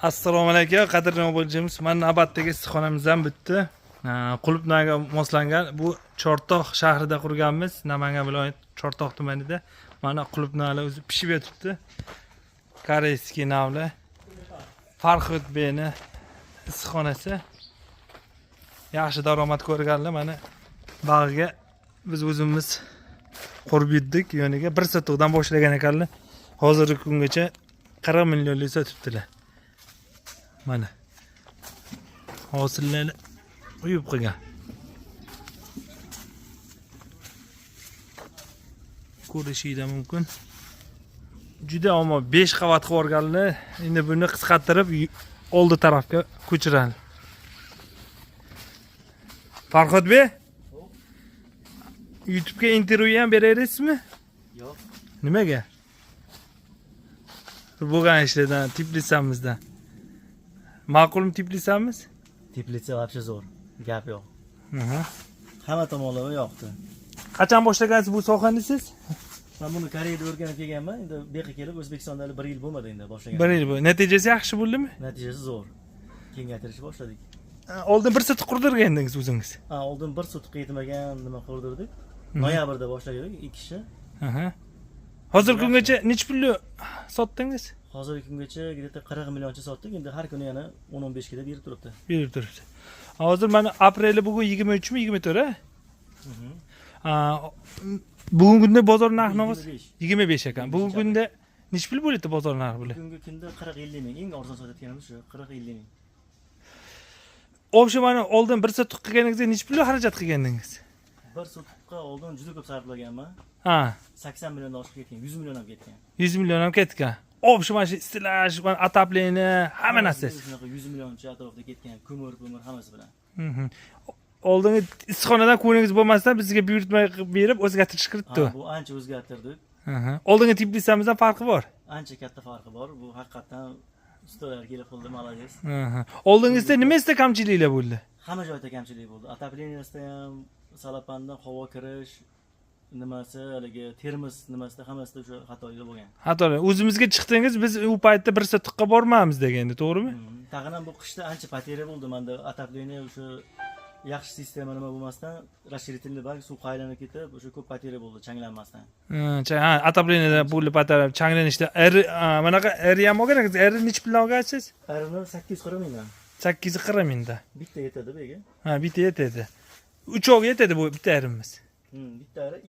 Assalomu alaykum, qadrli o'quvchimiz. Mana navbatdagi issiqxonamizdan bitti. Qulupnayga moslangan. Bu Chortoq shahrida qurganmiz. Namangan viloyat Chortoq tumanida. Mana qulupnaylar o'zi pishib yotibdi. Koreyskiy navli. Farhod beyni issiqxonasi. Yaxshi daromad ko'rganlar mana bag'ga biz o'zimiz qurib yetdik. Yoniga bir sotuqdan boshlagan ekanlar. Hozirgi kungacha 40 millionlik sotibdilar. Mana hosillarni uyib qo'ygan. Ko'rishinglar mumkin. Juda ammo 5 qavat qilib o'rganlar. Endi buni qisqartirib oldi tarafga ko'chiradi. Farhod bey, YouTube'ga intervyu ham beraverasizmi? Yo'q. Nimaga? Bo'lgan ishlardan, Tbilisamizdan. Ma'qulmi Tblisamiz? Teplitsa вообще zo'r. Gap yo'q. Aha. Hamma tomonlama yoqdi. Qachon boshlagansiz bu sohani siz? Men buni Koreyada o'rganib kelganman. Endi bu yerga kelib O'zbekistonda 1 yil bo'lmadi endi boshlagan. 1 yil bu. Natijasi yaxshi bo'ldimi? Natijasi zo'r. Kengaytirishni boshladik. Oldin bir sotiq qurdirgandingiz o'zingiz. Oldin bir sutqa yetmagan nima qurdirdik. Noyabrda boshladik 2 kishi. Aha. Hozirgi kungacha necha pulli sotdingiz? Hozirgi kungacha где-то 40 millioncha sotdik. Endi har kuni yana 10-15 kilo berib turibdi. Berib turibdi. Hozir mana apreli bugun 23 mi 24? Bugungi kunda bozor narxi 25 ekan. Bugungi kunda necha pul bo'ladi bozor narxi bular? Bugungi kunda 40-50 ming. Eng arzon sotayotganimiz shu 40-50 ming. O'sha mana oldin bir sotiq qilganingizda necha pul xarajat qilgandingiz? Bir sutqa oldin juda ko'p sarflaganman. Ha, 80 milliondan oshib ketgan, 100 million ham ketgan. 100 million ham ketgan. O'sha mana shu istilash, mana atapleni, hamma narsa. Shunaqa 100 millioncha atrofida ketgan, ko'mir hammasi bilan. Oldingi issiqxonadan ko'ningiz bo'lmasdan bizga buyurtma berib o'zgartirish kiritdi. Bu ancha o'zgartirdik. Oldingi Tbilisamizdan farqi bor. Ancha katta farqi bor. Bu haqiqatan ustalar kelib qildi, молодец. Oldingizda nimasiga kamchiliklar bo'ldi? Hamma joyda kamchilik bo'ldi. Отоплениясida ham, salapandan havo kirish, nimasi, haligi termos nimasida hammasida o'sha xatolar bo'lgan. Xatolar. O'zimizga chiqdingiz, biz u paytda bir sotiqqa bormaymiz deganda, to'g'rimi? Tag'in ham bu qishda ancha poteriya bo'ldi. Menda отопление o'sha yaxshi sistema nima bo'lmasdan, расширительный bak suv qaylanib ketib, o'sha ko'p poteriya bo'ldi, changlanmasdan. Ha, atapleniyada bo'lib patarib, changlanishda manaqa ham olgan ekansiz. Necha puldan olgansiz? Arini 840 mingdan. 840 mingdan. Bitta yetadi bega. Ha, bitta yetadi. 3 oyga yetadi bu bitta erimiz. Bitta